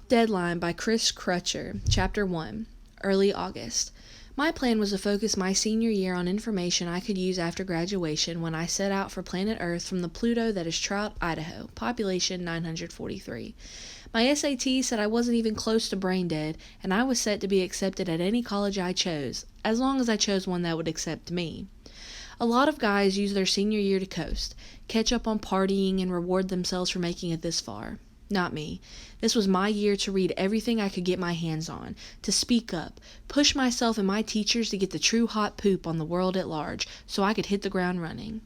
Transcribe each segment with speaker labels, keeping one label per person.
Speaker 1: Deadline by Crutcher, Chapter 1, Early August. My plan was to focus my senior year on information I could use after graduation when I set out for planet Earth from the Pluto that is Trout, Idaho, population 943. My SAT said I wasn't even close to brain dead, and I was set to be accepted at any college I chose, as long as I chose one that would accept me. A lot of guys use their senior year to coast, catch up on partying, and reward themselves for making it this far. Not me. This was my year to read everything I could get my hands on, to speak up, push myself and my teachers to get the true hot poop on the world at large, so I could hit the ground running.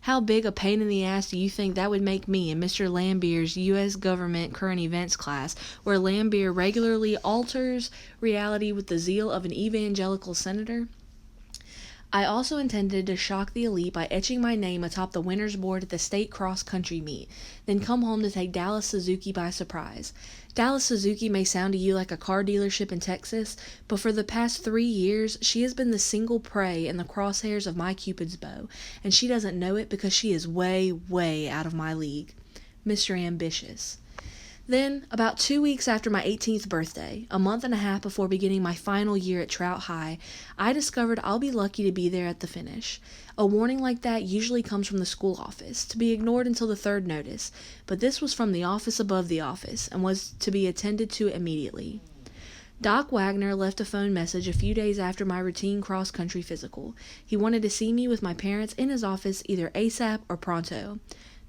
Speaker 1: How big a pain in the ass do you think that would make me in Mr. Lambier's U.S. Government Current Events class, where Lambier regularly alters reality with the zeal of an evangelical senator? I also intended to shock the elite by etching my name atop the winner's board at the state cross-country meet, then come home to take Dallas Suzuki by surprise. Dallas Suzuki may sound to you like a car dealership in Texas, but for the past 3 years, she has been the single prey in the crosshairs of my Cupid's bow, and she doesn't know it because she is way, way out of my league. Mr. Ambitious. Then, about 2 weeks after my 18th birthday, a month and a half before beginning my final year at Trout High, I discovered I'll be lucky to be there at the finish. A warning like that usually comes from the school office, to be ignored until the third notice, but this was from the office above the office, and was to be attended to immediately. Doc Wagner left a phone message a few days after my routine cross-country physical. He wanted to see me with my parents in his office either ASAP or pronto.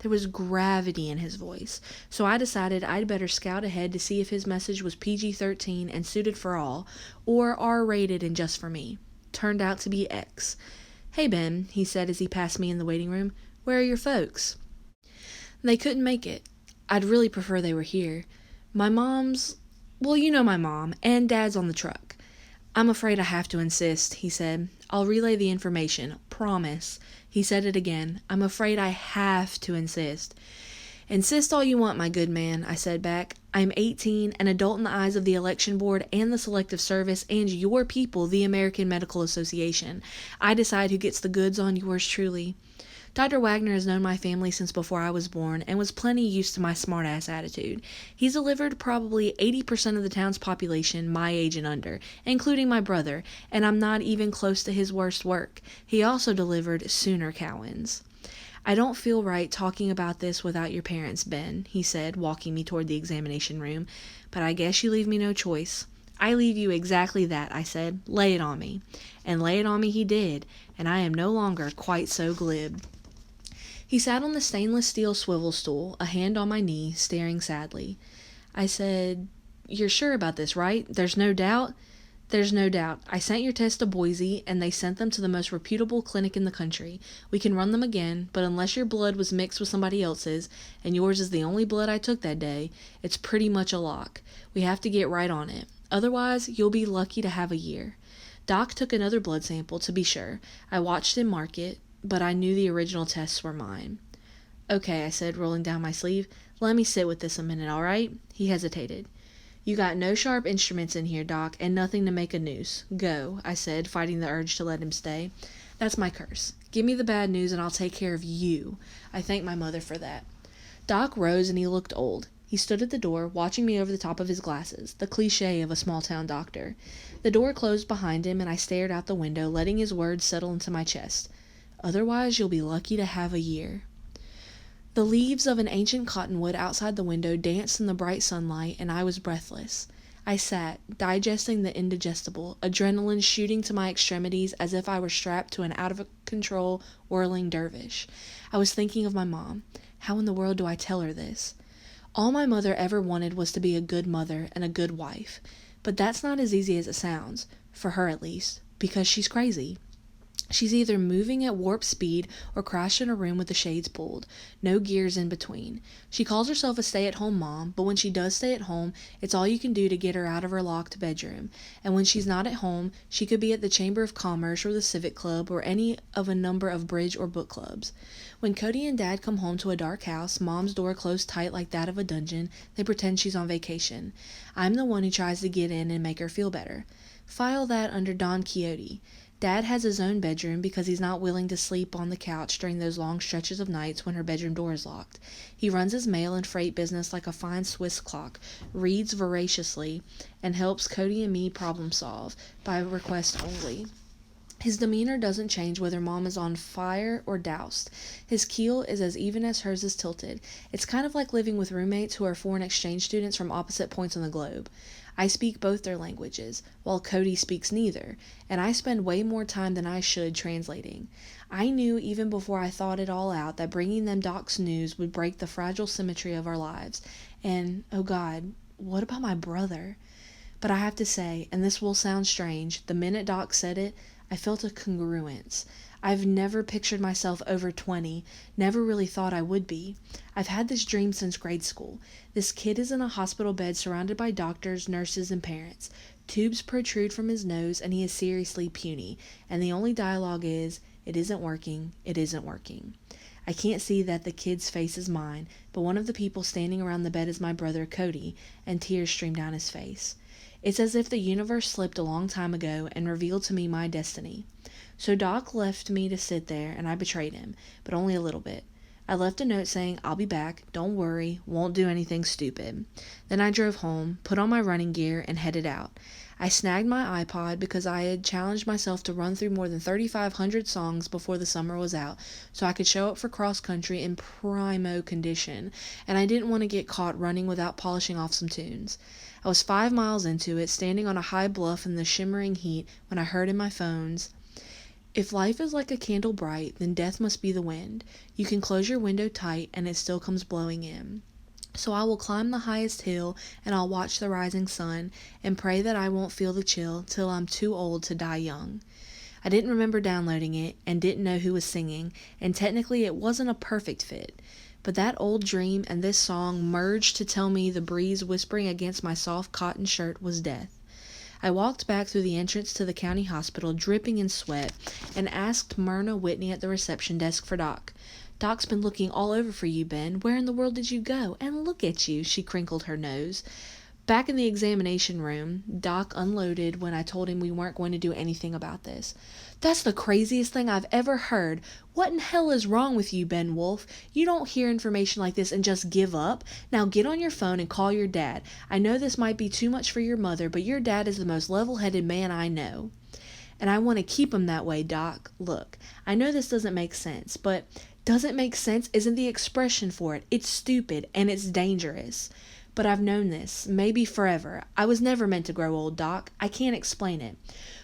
Speaker 1: There was gravity in his voice, so I decided I'd better scout ahead to see if his message was PG-13 and suited for all, or R-rated and just for me. Turned out to be X. "Hey, Ben," he said as he passed me in the waiting room, "where are your folks?" "They couldn't make it. I'd really prefer they were here. My mom's... well, you know my mom, and Dad's on the truck." "I'm afraid I have to insist," he said. "I'll relay the information. Promise." He said it again. "I'm afraid I have to insist." "Insist all you want, my good man," I said back. "I am 18, an adult in the eyes of the election board and the Selective Service and your people, the American Medical Association. I decide who gets the goods on yours truly. Dr. Wagner has known my family since before I was born and was plenty used to my smart-ass attitude. He's delivered probably 80% of the town's population my age and under, including my brother, and I'm not even close to his worst work. He also delivered Sooner Cowens. "I don't feel right talking about this without your parents, Ben," he said, walking me toward the examination room, "but I guess you leave me no choice." "I leave you exactly that," I said. "Lay it on me." And lay it on me he did, and I am no longer quite so glib. He sat on the stainless steel swivel stool, a hand on my knee, staring sadly. I said, "You're sure about this, right? There's no doubt?" "There's no doubt. I sent your tests to Boise, and they sent them to the most reputable clinic in the country. We can run them again, but unless your blood was mixed with somebody else's, and yours is the only blood I took that day, it's pretty much a lock. We have to get right on it. Otherwise, you'll be lucky to have a year." Doc took another blood sample, to be sure. I watched him mark it, but I knew the original tests were mine. "Okay," I said, rolling down my sleeve. "Let me sit with this a minute, all right?" He hesitated. "You got no sharp instruments in here, Doc, and nothing to make a noose. Go," I said, fighting the urge to let him stay. "That's my curse. Give me the bad news and I'll take care of you." I thanked my mother for that. Doc rose and he looked old. He stood at the door, watching me over the top of his glasses, the cliché of a small-town doctor. The door closed behind him and I stared out the window, letting his words settle into my chest. "Otherwise, you'll be lucky to have a year." The leaves of an ancient cottonwood outside the window danced in the bright sunlight, and I was breathless. I sat, digesting the indigestible, adrenaline shooting to my extremities as if I were strapped to an out-of-control, whirling dervish. I was thinking of my mom. How in the world do I tell her this? All my mother ever wanted was to be a good mother and a good wife. But that's not as easy as it sounds, for her at least, because she's crazy. She's either moving at warp speed or crashed in a room with the shades pulled. No gears in between. She calls herself a stay-at-home mom, but when she does stay at home, it's all you can do to get her out of her locked bedroom. And when she's not at home, she could be at the Chamber of Commerce or the Civic Club or any of a number of bridge or book clubs. When Cody and Dad come home to a dark house, Mom's door closed tight like that of a dungeon, they pretend she's on vacation. I'm the one who tries to get in and make her feel better. File that under Don Quixote. Dad has his own bedroom because he's not willing to sleep on the couch during those long stretches of nights when her bedroom door is locked. He runs his mail and freight business like a fine Swiss clock, reads voraciously, and helps Cody and me problem solve, by request only. His demeanor doesn't change whether Mom is on fire or doused. His keel is as even as hers is tilted. It's kind of like living with roommates who are foreign exchange students from opposite points on the globe. I speak both their languages, while Cody speaks neither, and I spend way more time than I should translating. I knew even before I thought it all out that bringing them Doc's news would break the fragile symmetry of our lives. And, oh God, what about my brother? But I have to say, and this will sound strange, the minute Doc said it, I felt a congruence. I've never pictured myself over 20, never really thought I would be. I've had this dream since grade school. This kid is in a hospital bed surrounded by doctors, nurses, and parents. Tubes protrude from his nose, and he is seriously puny, and the only dialogue is, "It isn't working, it isn't working." I can't see that the kid's face is mine, but one of the people standing around the bed is my brother, Cody, and tears stream down his face. It's as if the universe slipped a long time ago and revealed to me my destiny. So Doc left me to sit there, and I betrayed him, but only a little bit. I left a note saying, "I'll be back, don't worry, won't do anything stupid." Then I drove home, put on my running gear, and headed out. I snagged my iPod because I had challenged myself to run through more than 3,500 songs before the summer was out, so I could show up for cross country in primo condition, and I didn't want to get caught running without polishing off some tunes. I was 5 miles into it, standing on a high bluff in the shimmering heat, when I heard in my phones, "If life is like a candle bright, then death must be the wind. You can close your window tight, and it still comes blowing in. So I will climb the highest hill, and I'll watch the rising sun, and pray that I won't feel the chill till I'm too old to die young." I didn't remember downloading it, and didn't know who was singing, and technically it wasn't a perfect fit. But that old dream and this song merged to tell me the breeze whispering against my soft cotton shirt was death. I walked back through the entrance to the county hospital, dripping in sweat, and asked Myrna Whitney at the reception desk for Doc. "Doc's been looking all over for you, Ben. Where in the world did you go? And look at you," she crinkled her nose. Back in the examination room, Doc unloaded when I told him we weren't going to do anything about this. "That's the craziest thing I've ever heard. What in hell is wrong with you, Ben Wolf? You don't hear information like this and just give up? Now get on your phone and call your dad. I know this might be too much for your mother, but your dad is the most level-headed man I know. And I want to keep him that way, Doc. Look, I know this doesn't make sense, but doesn't make sense isn't the expression for it. It's stupid, and it's dangerous. But I've known this, maybe forever. I was never meant to grow old, Doc. I can't explain it."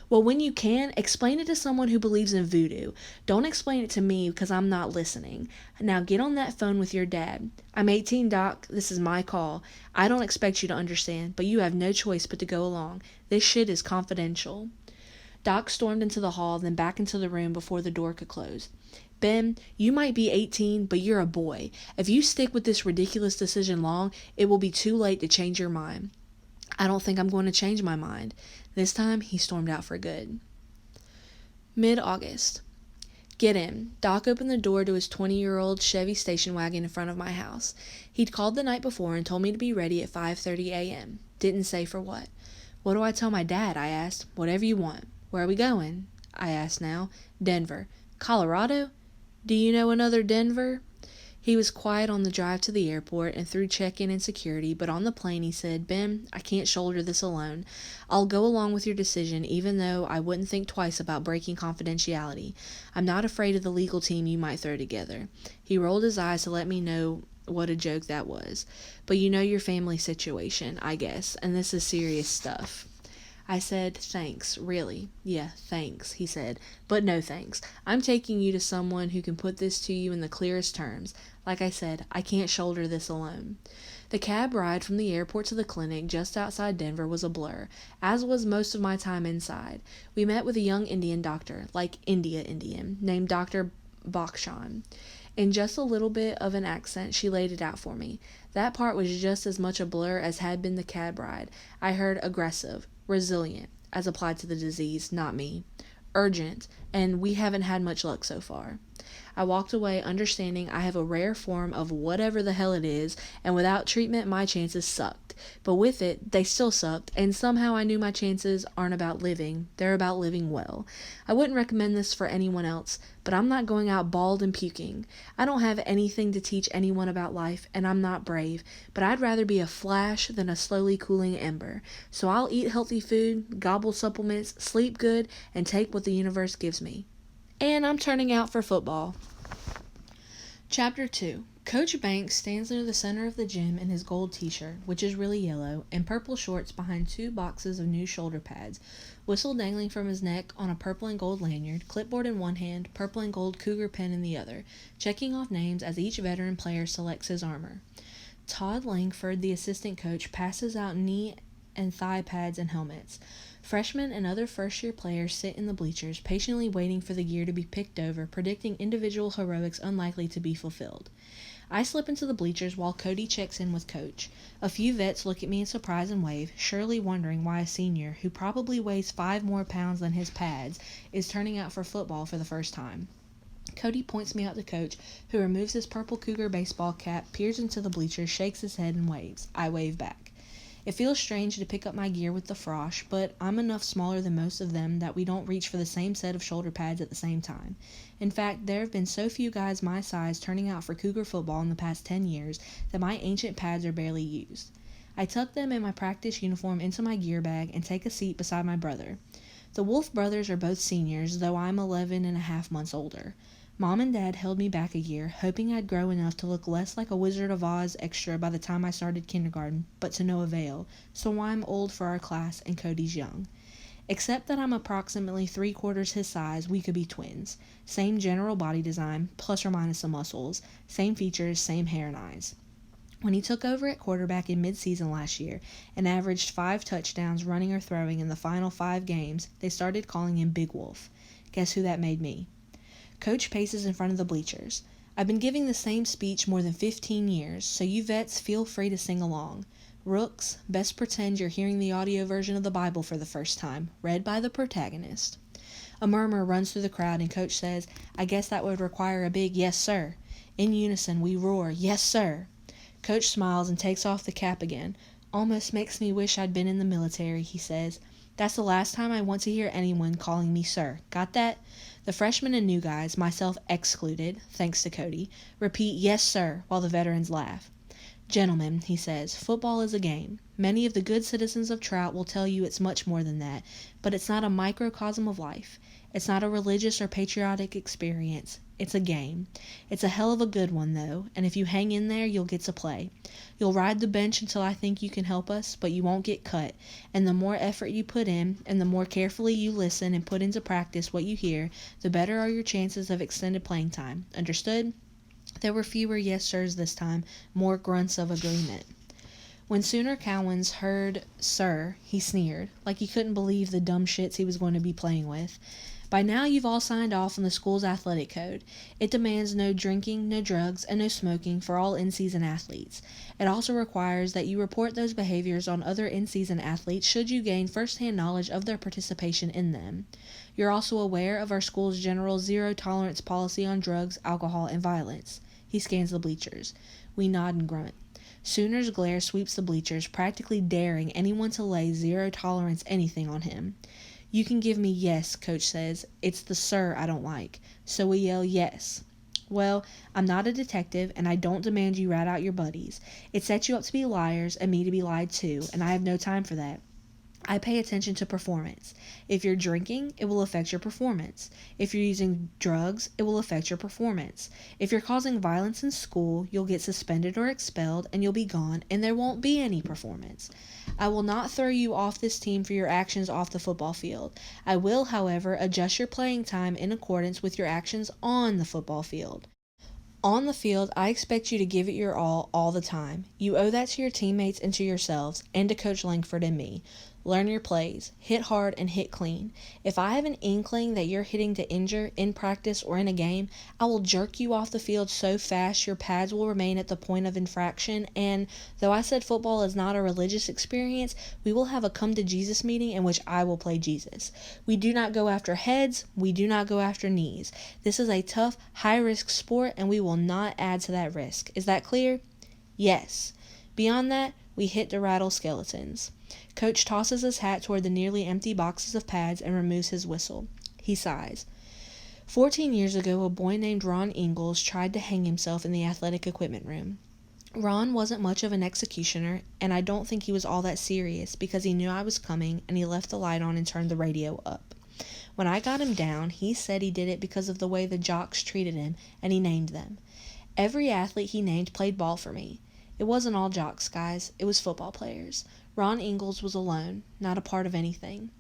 Speaker 1: "Well, when you can, explain it to someone who believes in voodoo. Don't explain it to me because I'm not listening. Now get on that phone with your dad. I'm 18, Doc. This is my call. I don't expect you to understand, but you have no choice but to go along. This shit is confidential." Doc stormed into the hall, then back into the room before the door could close. "Ben, you might be 18, but you're a boy. If you stick with this ridiculous decision long, it will be too late to change your mind." "I don't think I'm going to change my mind." This time, he stormed out for good. Mid-August. Get in. Doc opened the door to his 20-year-old Chevy station wagon in front of my house. He'd called the night before and told me to be ready at 5:30 a.m. Didn't say for what. "What do I tell my dad?" I asked. "Whatever you want." "Where are we going?" I asked now. "Denver." "Colorado? Do you know another Denver?" He was quiet on the drive to the airport and through check-in and security, but on the plane he said, "Ben, I can't shoulder this alone. I'll go along with your decision, even though I wouldn't think twice about breaking confidentiality. I'm not afraid of the legal team you might throw together." He rolled his eyes to let me know what a joke that was. "But you know your family situation, I guess, and this is serious stuff." I said, "Thanks, really." "Yeah, thanks," he said, "but no thanks. I'm taking you to someone who can put this to you in the clearest terms. Like I said, I can't shoulder this alone." The cab ride from the airport to the clinic just outside Denver was a blur, as was most of my time inside. We met with a young Indian doctor, like Indian, named Dr. Bakshan. In just a little bit of an accent, she laid it out for me. That part was just as much a blur as had been the cab ride. I heard aggressive, resilient, as applied to the disease, not me, urgent, and we haven't had much luck so far. I walked away understanding I have a rare form of whatever the hell it is, and without treatment my chances sucked. But with it, they still sucked, and somehow I knew my chances aren't about living, they're about living well. I wouldn't recommend this for anyone else, but I'm not going out bald and puking. I don't have anything to teach anyone about life, and I'm not brave, but I'd rather be a flash than a slowly cooling ember. So I'll eat healthy food, gobble supplements, sleep good, and take what the universe gives me. And I'm turning out for football. Chapter 2. Coach Banks stands near the center of the gym in his gold t-shirt, which is really yellow, and purple shorts behind 2 boxes of new shoulder pads, whistle dangling from his neck on a purple and gold lanyard, clipboard in one hand, purple and gold cougar pen in the other, checking off names as each veteran player selects his armor. Todd Langford, the assistant coach, passes out knee and thigh pads and helmets. Freshmen and other first-year players sit in the bleachers, patiently waiting for the gear to be picked over, predicting individual heroics unlikely to be fulfilled. I slip into the bleachers while Cody checks in with Coach. A few vets look at me in surprise and wave, surely wondering why a senior, who probably weighs 5 more pounds than his pads, is turning out for football for the first time. Cody points me out to Coach, who removes his purple cougar baseball cap, peers into the bleachers, shakes his head, and waves. I wave back. It feels strange to pick up my gear with the frosh, but I'm enough smaller than most of them that we don't reach for the same set of shoulder pads at the same time. In fact, there have been so few guys my size turning out for Cougar football in the past 10 years that my ancient pads are barely used. I tuck them and my practice uniform into my gear bag and take a seat beside my brother. The Wolf brothers are both seniors, though I'm 11 and a half months older. Mom and Dad held me back a year, hoping I'd grow enough to look less like a Wizard of Oz extra by the time I started kindergarten, but to no avail, so I'm old for our class and Cody's young. Except that I'm approximately 3/4 his size, we could be twins. Same general body design, plus or minus some muscles, same features, same hair and eyes. When he took over at quarterback in mid-season last year and averaged 5 touchdowns running or throwing in the final 5 games, they started calling him Big Wolf. Guess who that made me? Coach paces in front of the bleachers. I've been giving the same speech more than 15 years, so you vets feel free to sing along. Rooks, best pretend you're hearing the audio version of the Bible for the first time, read by the protagonist. A murmur runs through the crowd and Coach says, I guess that would require a big yes sir. In unison we roar, yes sir. Coach smiles and takes off the cap again. Almost makes me wish I'd been in the military, he says. That's the last time I want to hear anyone calling me sir. Got that? The freshmen and new guys, myself excluded, thanks to Cody, repeat yes sir while the veterans laugh. Gentlemen, he says, football is a game. Many of the good citizens of Trout will tell you it's much more than that, but it's not a microcosm of life. It's not a religious or patriotic experience. It's a game. It's a hell of a good one, though, and if you hang in there, you'll get to play. You'll ride the bench until I think you can help us, but you won't get cut, and the more effort you put in, and the more carefully you listen and put into practice what you hear, the better are your chances of extended playing time. Understood? There were fewer yes sirs this time, more grunts of agreement. When Sooner Cowens heard sir, he sneered, like he couldn't believe the dumb shits he was going to be playing with. By now you've all signed off on the school's athletic code. It demands no drinking, no drugs, and no smoking for all in-season athletes. It also requires that you report those behaviors on other in-season athletes should you gain first-hand knowledge of their participation in them. You're also aware of our school's general zero-tolerance policy on drugs, alcohol, and violence. He scans the bleachers. We nod and grunt. Sooner's glare sweeps the bleachers, practically daring anyone to lay zero-tolerance anything on him. You can give me yes, Coach says. It's the sir I don't like. So we yell yes. Well, I'm not a detective, and I don't demand you rat out your buddies. It sets you up to be liars and me to be lied to, and I have no time for that. I pay attention to performance. If you're drinking, it will affect your performance. If you're using drugs, it will affect your performance. If you're causing violence in school, you'll get suspended or expelled, and you'll be gone, and there won't be any performance. I will not throw you off this team for your actions off the football field. I will, however, adjust your playing time in accordance with your actions on the football field. On the field, I expect you to give it your all the time. You owe that to your teammates and to yourselves, and to Coach Langford and me. Learn your plays. Hit hard and hit clean. If I have an inkling that you're hitting to injure in practice or in a game, I will jerk you off the field so fast your pads will remain at the point of infraction, and though I said football is not a religious experience, we will have a come to Jesus meeting in which I will play Jesus. We do not go after heads, we do not go after knees. This is a tough, high-risk sport, and we will not add to that risk. Is that clear? Yes. Beyond that, we hit to rattle skeletons. Coach tosses his hat toward the nearly empty boxes of pads and removes his whistle. He sighs. 14 years ago, a boy named Ron Ingalls tried to hang himself in the athletic equipment room. Ron wasn't much of an executioner, and I don't think he was all that serious because he knew I was coming and he left the light on and turned the radio up. When I got him down, he said he did it because of the way the jocks treated him, and he named them. Every athlete he named played ball for me. It wasn't all jocks, guys. It was football players. Ron Ingalls was alone, not a part of anything.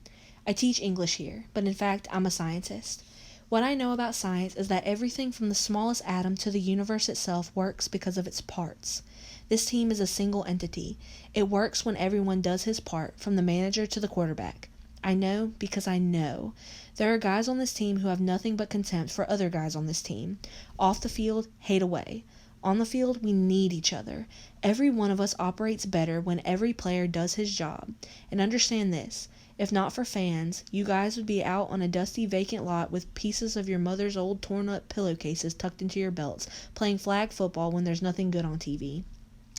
Speaker 1: I teach English here, but in fact, I'm a scientist. What I know about science is that everything from the smallest atom to the universe itself works because of its parts. This team is a single entity. It works when everyone does his part, from the manager to the quarterback. I know because I know. There are guys on this team who have nothing but contempt for other guys on this team. Off the field, hate away. On the field, we need each other. Every one of us operates better when every player does his job. And understand this, if not for fans, you guys would be out on a dusty vacant lot with pieces of your mother's old torn-up pillowcases tucked into your belts, playing flag football when there's nothing good on TV.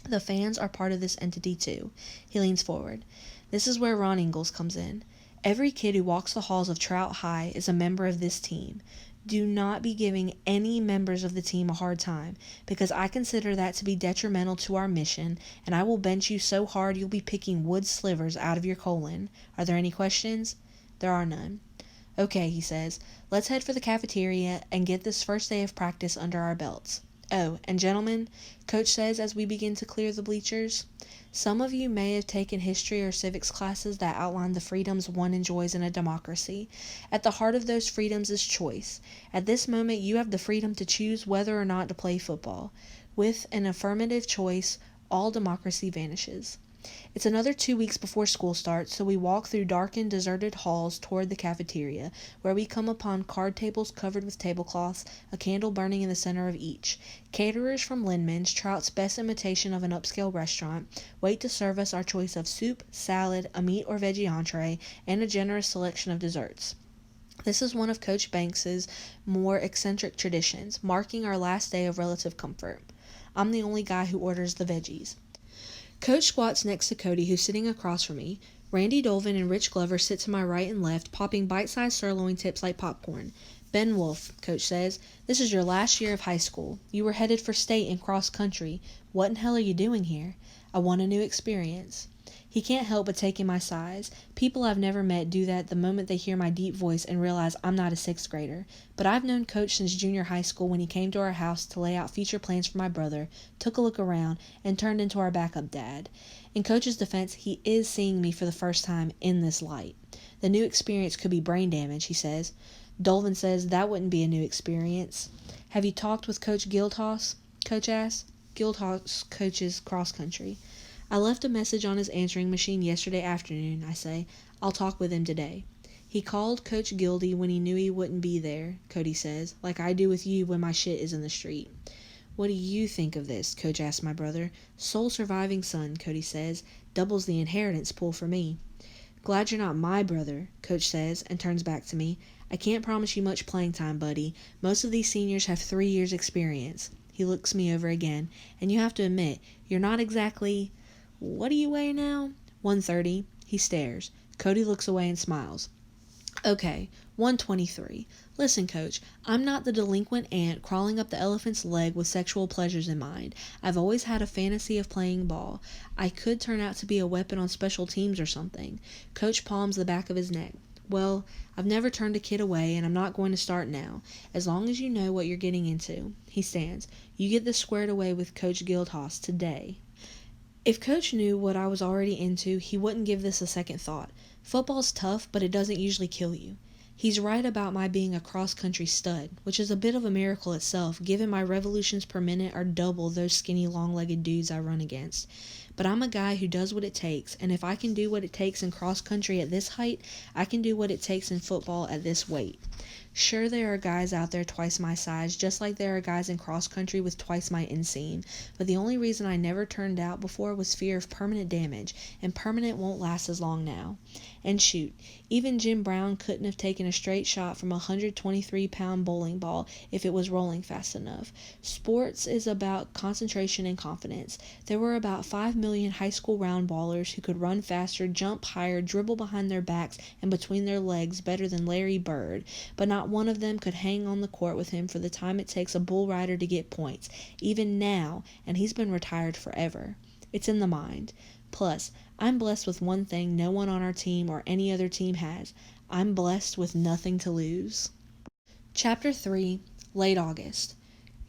Speaker 1: The fans are part of this entity too. He leans forward. This is where Ron Ingalls comes in. Every kid who walks the halls of Trout High is a member of this team. Do not be giving any members of the team a hard time, because I consider that to be detrimental to our mission, and I will bench you so hard you'll be picking wood slivers out of your colon. Are there any questions? There are none. Okay, he says, let's head for the cafeteria and get this first day of practice under our belts. Oh, and gentlemen, Coach says as we begin to clear the bleachers, some of you may have taken history or civics classes that outline the freedoms one enjoys in a democracy. At the heart of those freedoms is choice. At this moment, you have the freedom to choose whether or not to play football. With an affirmative choice, all democracy vanishes. It's another 2 weeks before school starts, so we walk through darkened, deserted halls toward the cafeteria, where we come upon card tables covered with tablecloths, a candle burning in the center of each. Caterers from Lindman's, Trout's best imitation of an upscale restaurant, wait to serve us our choice of soup, salad, a meat or veggie entree, and a generous selection of desserts. This is one of Coach Banks's more eccentric traditions, marking our last day of relative comfort. I'm the only guy who orders the veggies. Coach squats next to Cody, who's sitting across from me. Randy Dolvin and Rich Glover sit to my right and left, popping bite-sized sirloin tips like popcorn. Ben Wolf, Coach says, this is your last year of high school. You were headed for state and cross country. What in hell are you doing here? I want a new experience. He can't help but take in my size. People I've never met do that the moment they hear my deep voice and realize I'm not a sixth grader. But I've known Coach since junior high school when he came to our house to lay out future plans for my brother, took a look around, and turned into our backup dad. In Coach's defense, he is seeing me for the first time in this light. The new experience could be brain damage, he says. Dolvin says that wouldn't be a new experience. Have you talked with Coach Gildhouse? Coach asks. Gildhouse coaches cross country. I left a message on his answering machine yesterday afternoon, I say. I'll talk with him today. He called Coach Gildy when he knew he wouldn't be there, Cody says, like I do with you when my shit is in the street. What do you think of this? Coach asks my brother. Sole surviving son, Cody says. Doubles the inheritance pool for me. Glad you're not my brother, Coach says, and turns back to me. I can't promise you much playing time, buddy. Most of these seniors have 3 years experience. He looks me over again, and you have to admit, you're not exactly... What do you weigh now? 130. He stares. Cody looks away and smiles. Okay, 123. Listen, Coach, I'm not the delinquent ant crawling up the elephant's leg with sexual pleasures in mind. I've always had a fantasy of playing ball. I could turn out to be a weapon on special teams or something. Coach palms the back of his neck. Well, I've never turned a kid away, and I'm not going to start now, as long as you know what you're getting into. He stands. You get this squared away with Coach Gildhouse today. If Coach knew what I was already into, he wouldn't give this a second thought. Football's tough, but it doesn't usually kill you. He's right about my being a cross-country stud, which is a bit of a miracle itself, given my revolutions per minute are double those skinny, long-legged dudes I run against. but I'm a guy who does what it takes, and if I can do what it takes in cross country at this height, I can do what it takes in football at this weight. Sure, there are guys out there twice my size, just like there are guys in cross country with twice my inseam, but the only reason I never turned out before was fear of permanent damage, and permanent won't last as long now. And shoot, even Jim Brown couldn't have taken a straight shot from a 123-pound bowling ball if it was rolling fast enough. Sports is about concentration and confidence. There were about 5 million high school round ballers who could run faster, jump higher, dribble behind their backs and between their legs better than Larry Bird, but not one of them could hang on the court with him for the time it takes a bull rider to get points, even now, and he's been retired forever. It's in the mind. Plus, I'm blessed with one thing no one on our team or any other team has. I'm blessed with nothing to lose. Chapter 3, Late August.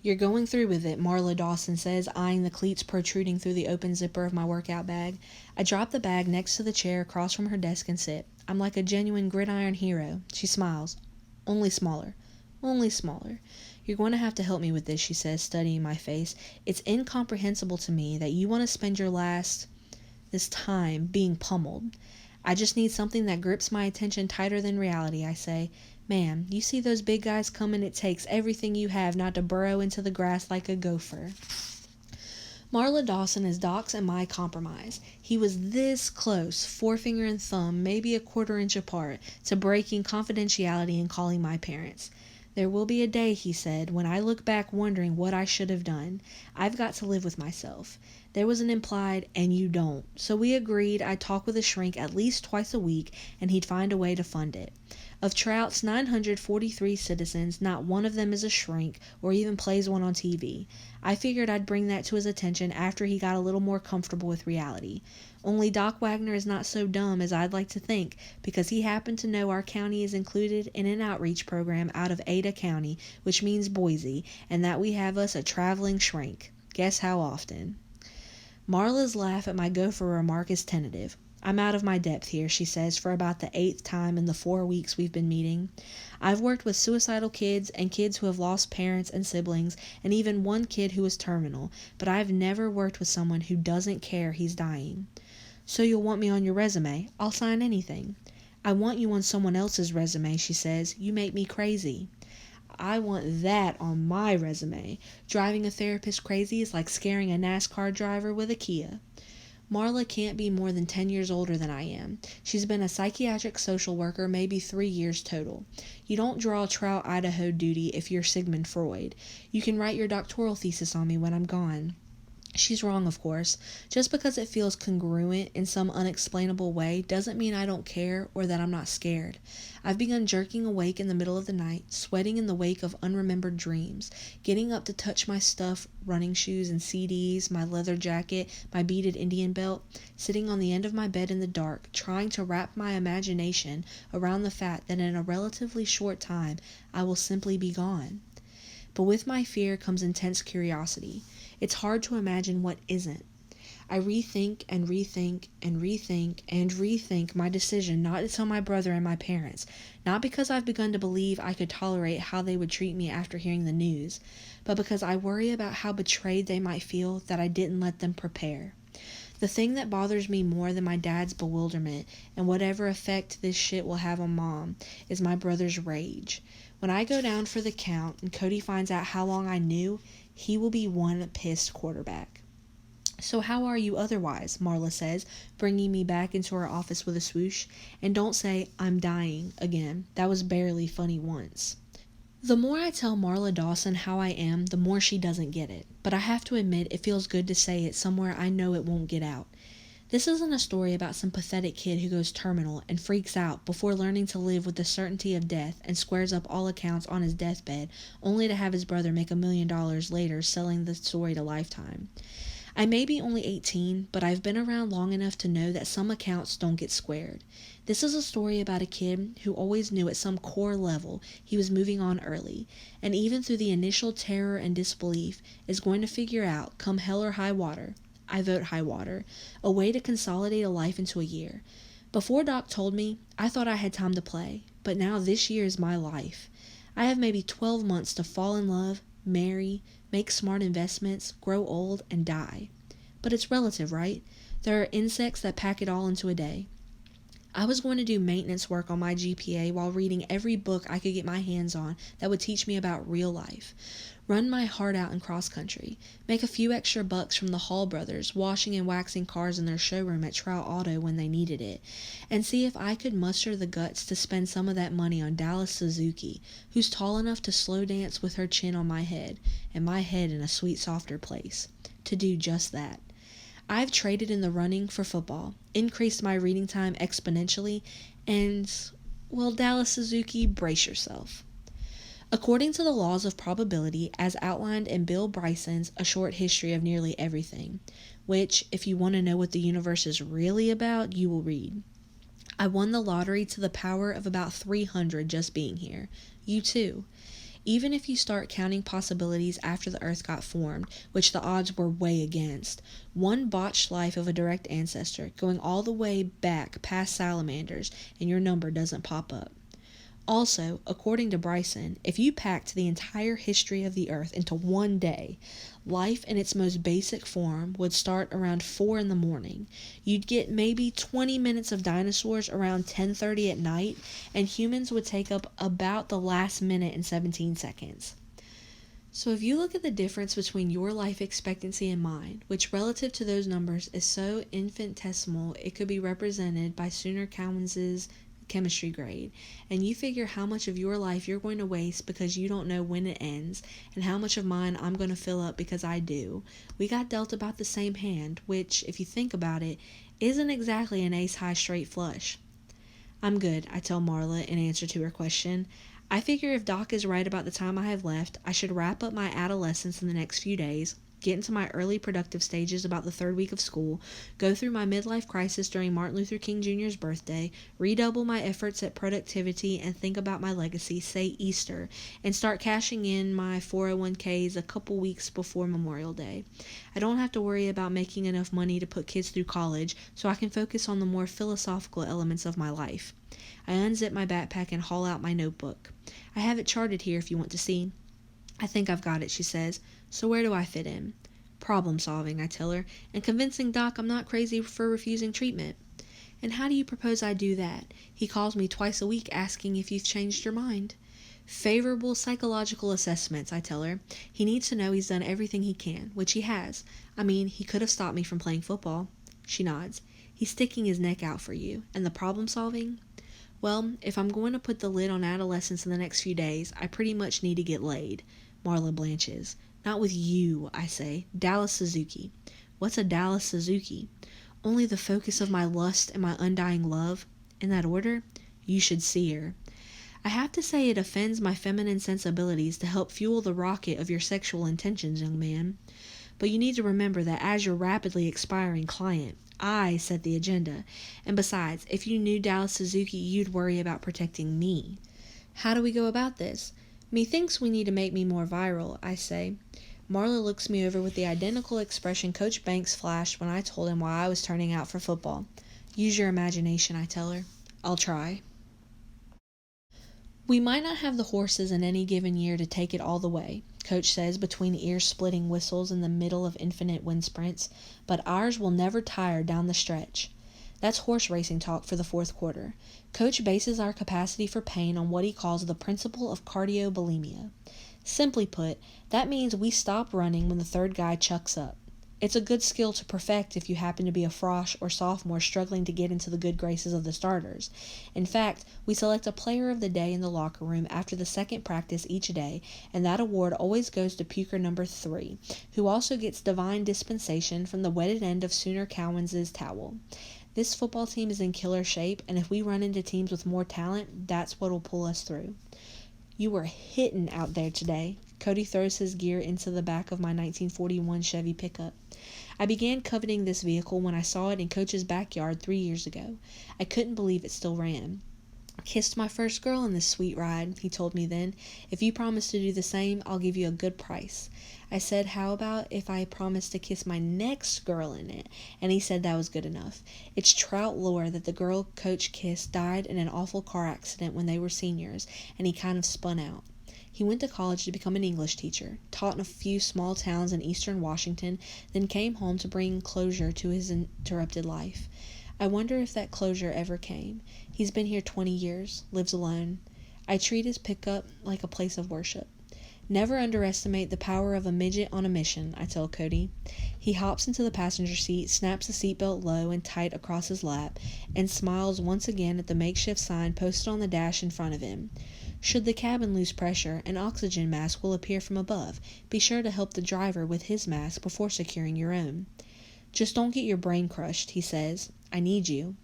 Speaker 1: You're going through with it, Marla Dawson says, eyeing the cleats protruding through the open zipper of my workout bag. I drop the bag next to the chair across from her desk and sit. I'm like a genuine gridiron hero. She smiles. Only smaller. Only smaller. You're going to have to help me with this, she says, studying my face. It's incomprehensible to me that you want to spend this time being pummeled. I just need something that grips my attention tighter than reality, I say. Man, you see those big guys coming, it takes everything you have not to burrow into the grass like a gopher. Marla Dawson is Doc's and my compromise. He was this close, forefinger and thumb, maybe a quarter-inch apart, to breaking confidentiality and calling my parents. There will be a day, he said, when I look back wondering what I should have done. I've got to live with myself. There was an implied, and you don't. So we agreed I'd talk with a shrink at least twice a week, and he'd find a way to fund it. Of Trout's 943 citizens, not one of them is a shrink or even plays one on TV. I figured I'd bring that to his attention after he got a little more comfortable with reality. Only Doc Wagner is not so dumb as I'd like to think, because he happened to know our county is included in an outreach program out of Ada County, which means Boise, and that we have us a traveling shrink. Guess how often? Marla's laugh at my gopher remark is tentative. I'm out of my depth here, she says, for about the 8th time in the 4 weeks we've been meeting. I've worked with suicidal kids and kids who have lost parents and siblings, and even one kid who is terminal, but I've never worked with someone who doesn't care he's dying. So you'll want me on your resume? I'll sign anything. I want you on someone else's resume, she says. You make me crazy. I want that on my resume. Driving a therapist crazy is like scaring a NASCAR driver with a Kia. Marla can't be more than 10 years older than I am. She's been a psychiatric social worker maybe 3 years total. You don't draw Trout, Idaho duty if you're Sigmund Freud. You can write your doctoral thesis on me when I'm gone. She's wrong, of course. Just because it feels congruent in some unexplainable way doesn't mean I don't care or that I'm not scared. I've begun jerking awake in the middle of the night, sweating in the wake of unremembered dreams, getting up to touch my stuff, running shoes and CDs, my leather jacket, my beaded Indian belt, sitting on the end of my bed in the dark, trying to wrap my imagination around the fact that in a relatively short time I will simply be gone. But with my fear comes intense curiosity. It's hard to imagine what isn't. I rethink and rethink and rethink and rethink my decision not to tell my brother and my parents, not because I've begun to believe I could tolerate how they would treat me after hearing the news, but because I worry about how betrayed they might feel that I didn't let them prepare. The thing that bothers me more than my dad's bewilderment and whatever effect this shit will have on Mom is my brother's rage. When I go down for the count and Cody finds out how long I knew, he will be one pissed quarterback. So how are you otherwise, Marla says, bringing me back into her office with a swoosh. And don't say, I'm dying, again. That was barely funny once. The more I tell Marla Dawson how I am, the more she doesn't get it. But I have to admit, it feels good to say it somewhere I know it won't get out. This isn't a story about some pathetic kid who goes terminal and freaks out before learning to live with the certainty of death and squares up all accounts on his deathbed, only to have his brother make $1 million later selling the story to Lifetime. I may be only 18, but I've been around long enough to know that some accounts don't get squared. This is a story about a kid who always knew at some core level he was moving on early, and even through the initial terror and disbelief, is going to figure out, come hell or high water, I vote high water, a way to consolidate a life into a year. Before Doc told me, I thought I had time to play, but now this year is my life. I have maybe 12 months to fall in love, marry, make smart investments, grow old, and die. But it's relative, right? There are insects that pack it all into a day. I was going to do maintenance work on my GPA while reading every book I could get my hands on that would teach me about real life. Run my heart out in cross country. Make a few extra bucks from the Hall brothers washing and waxing cars in their showroom at Trout Auto when they needed it. And see if I could muster the guts to spend some of that money on Dallas Suzuki, who's tall enough to slow dance with her chin on my head, and my head in a sweet softer place. To do just that. I've traded in the running for football, increased my reading time exponentially, and, well, Dallas Suzuki, brace yourself. According to the laws of probability, as outlined in Bill Bryson's A Short History of Nearly Everything, which, if you want to know what the universe is really about, you will read. I won the lottery to the power of about 300 just being here. You too. Even if you start counting possibilities after the Earth got formed, which the odds were way against, one botched life of a direct ancestor, going all the way back past salamanders, and your number doesn't pop up. Also, according to Bryson, if you packed the entire history of the Earth into one day, life in its most basic form would start around 4 in the morning. You'd get maybe 20 minutes of dinosaurs around 10:30 at night, and humans would take up about the last minute and 17 seconds. So if you look at the difference between your life expectancy and mine, which relative to those numbers is so infinitesimal it could be represented by Sooner Cowan's chemistry grade, and you figure how much of your life you're going to waste because you don't know when it ends, and how much of mine I'm going to fill up because I do, we got dealt about the same hand, which, if you think about it, isn't exactly an ace-high straight flush. I'm good, I tell Marla in answer to her question. I figure if Doc is right about the time I have left, I should wrap up my adolescence in the next few days, get into my early productive stages about the 3rd week of school, go through my midlife crisis during Martin Luther King Jr.'s birthday, redouble my efforts at productivity, and think about my legacy, say Easter, and start cashing in my 401ks a couple weeks before Memorial Day. I don't have to worry about making enough money to put kids through college, so I can focus on the more philosophical elements of my life. I unzip my backpack and haul out my notebook. I have it charted here if you want to see. I think I've got it, she says. So where do I fit in? Problem solving, I tell her, and convincing Doc I'm not crazy for refusing treatment. And how do you propose I do that? He calls me twice a week asking if you've changed your mind. Favorable psychological assessments, I tell her. He needs to know he's done everything he can, which he has. I mean, he could have stopped me from playing football. She nods. He's sticking his neck out for you. And the problem solving? Well, if I'm going to put the lid on adolescence in the next few days, I pretty much need to get laid. Marla blanches. Not with you, I say. Dallas Suzuki. What's a Dallas Suzuki? Only the focus of my lust and my undying love. In that order? You should see her. I have to say it offends my feminine sensibilities to help fuel the rocket of your sexual intentions, young man. But you need to remember that as your rapidly expiring client, I set the agenda. And besides, if you knew Dallas Suzuki, you'd worry about protecting me. How do we go about this? Methinks we need to make me more viral, I say. Marla looks me over with the identical expression Coach Banks flashed when I told him why I was turning out for football. Use your imagination, I tell her. I'll try. We might not have the horses in any given year to take it all the way, Coach says between ear-splitting whistles in the middle of infinite wind sprints, but ours will never tire down the stretch. That's horse racing talk for the 4th quarter. Coach bases our capacity for pain on what he calls the principle of cardiobulimia. Simply put, that means we stop running when the 3rd guy chucks up. It's a good skill to perfect if you happen to be a frosh or sophomore struggling to get into the good graces of the starters. In fact, we select a player of the day in the locker room after the 2nd practice each day, and that award always goes to puker number 3, who also gets divine dispensation from the wetted end of Sooner Cowan's towel. This football team is in killer shape, and if we run into teams with more talent, that's what will pull us through. You were hitting out there today. Cody throws his gear into the back of my 1941 Chevy pickup. I began coveting this vehicle when I saw it in Coach's backyard 3 years ago. I couldn't believe it still ran. Kissed my first girl in this sweet ride, he told me then. If you promise to do the same, I'll give you a good price. I said, how about if I promised to kiss my next girl in it? And he said that was good enough. It's trout lore that the girl Coach kissed died in an awful car accident when they were seniors, and he kind of spun out. He went to college to become an English teacher, taught in a few small towns in eastern Washington, then came home to bring closure to his interrupted life. I wonder if that closure ever came. He's been here 20 years, lives alone. I treat his pickup like a place of worship. Never underestimate the power of a midget on a mission, I tell Cody. He hops into the passenger seat, snaps the seatbelt low and tight across his lap, and smiles once again at the makeshift sign posted on the dash in front of him. Should the cabin lose pressure, an oxygen mask will appear from above. Be sure to help the driver with his mask before securing your own. Just don't get your brain crushed, he says. I need you.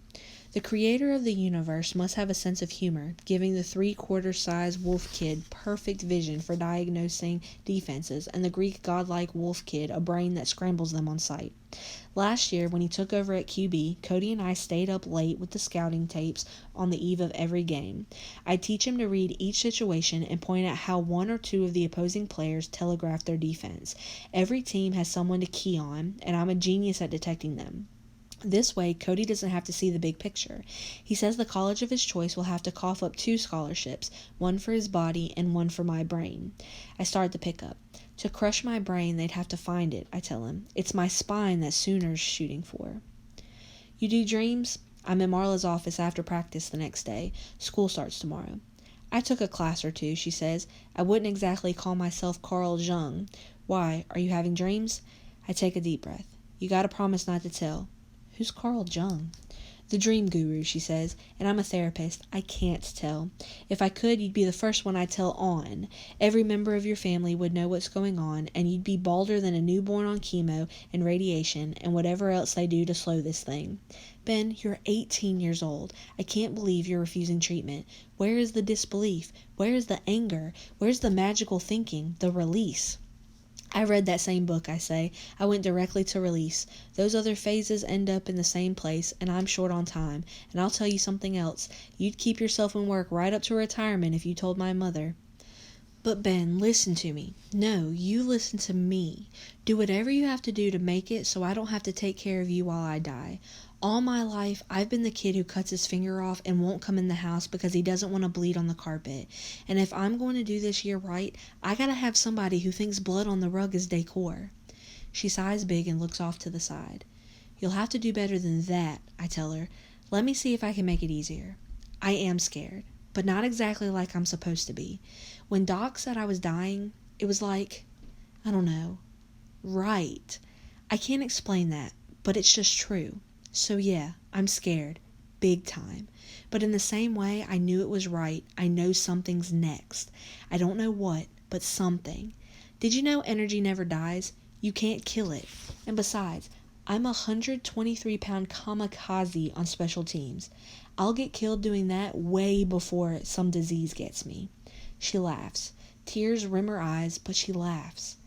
Speaker 1: The creator of the universe must have a sense of humor, giving the 3/4 size wolf kid perfect vision for diagnosing defenses, and the Greek godlike wolf kid a brain that scrambles them on sight. Last year, when he took over at QB, Cody and I stayed up late with the scouting tapes on the eve of every game. I'd teach him to read each situation and point out how one or two of the opposing players telegraph their defense. Every team has someone to key on, and I'm a genius at detecting them. This way, Cody doesn't have to see the big picture. He says the college of his choice will have to cough up 2 scholarships, one for his body and one for my brain. I start the pickup. To crush my brain, they'd have to find it, I tell him. It's my spine that Sooner's shooting for. You do dreams? I'm in Marla's office after practice the next day. School starts tomorrow. I took a class or two, she says. I wouldn't exactly call myself Carl Jung. Why, are you having dreams? I take a deep breath. You gotta promise not to tell. Who's Carl Jung? The dream guru, she says, and I'm a therapist. I can't tell. If I could, you'd be the first one I'd tell on. Every member of your family would know what's going on, and you'd be balder than a newborn on chemo and radiation and whatever else they do to slow this thing. Ben, you're 18 years old. I can't believe you're refusing treatment. Where is the disbelief? Where is the anger? Where's the magical thinking, the release? I read that same book, I say. I went directly to release. Those other phases end up in the same place, and I'm short on time. And I'll tell you something else. You'd keep yourself in work right up to retirement if you told my mother. But Ben, listen to me. No, you listen to me. Do whatever you have to do to make it so I don't have to take care of you while I die. All my life, I've been the kid who cuts his finger off and won't come in the house because he doesn't want to bleed on the carpet. And if I'm going to do this year right, I gotta have somebody who thinks blood on the rug is decor. She sighs big and looks off to the side. You'll have to do better than that, I tell her. Let me see if I can make it easier. I am scared, but not exactly like I'm supposed to be. When Doc said I was dying, it was like, I don't know, right. I can't explain that, but it's just true. So yeah, I'm scared. Big time. But in the same way I knew it was right, I know something's next. I don't know what, but something. Did you know energy never dies? You can't kill it. And besides, I'm a 123-pound kamikaze on special teams. I'll get killed doing that way before some disease gets me. She laughs. Tears rim her eyes, but she laughs.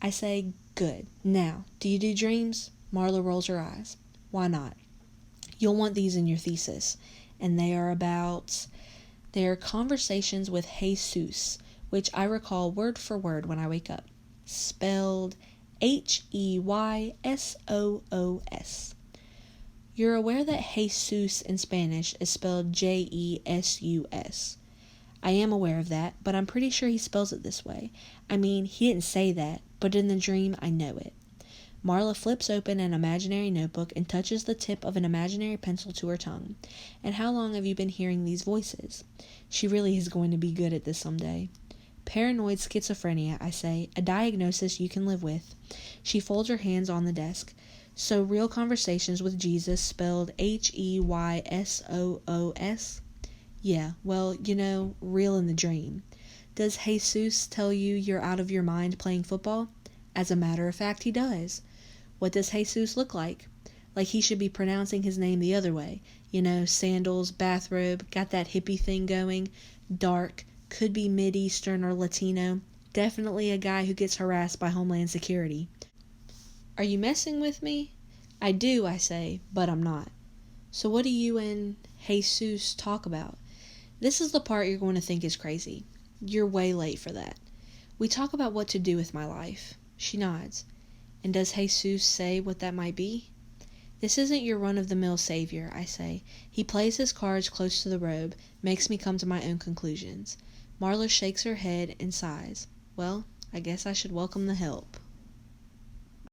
Speaker 1: I say, good. Now, do you do dreams? Marla rolls her eyes. Why not? You'll want these in your thesis. And they are conversations with Jesus, which I recall word for word when I wake up. Spelled Heysos. You're aware that Jesus in Spanish is spelled Jesus. I am aware of that, but I'm pretty sure he spells it this way. I mean, he didn't say that, but in the dream I know it. Marla flips open an imaginary notebook and touches the tip of an imaginary pencil to her tongue. And how long have you been hearing these voices? She really is going to be good at this someday. Paranoid schizophrenia, I say, a diagnosis you can live with. She folds her hands on the desk. So real conversations with Jesus, spelled Heysos? Yeah, well, real in the dream. Does Jesus tell you you're out of your mind playing football? As a matter of fact, he does. What does Jesus look like? Like he should be pronouncing his name the other way. Sandals, bathrobe, got that hippie thing going. Dark, could be Mid-Eastern or Latino. Definitely a guy who gets harassed by Homeland Security. Are you messing with me? I do, I say, but I'm not. So what do you and Jesus talk about? This is the part you're going to think is crazy. You're way late for that. We talk about what to do with my life. She nods. And does Jesus say what that might be? This isn't your run-of-the-mill savior, I say. He plays his cards close to the robe, makes me come to my own conclusions. Marla shakes her head and sighs. Well, I guess I should welcome the help.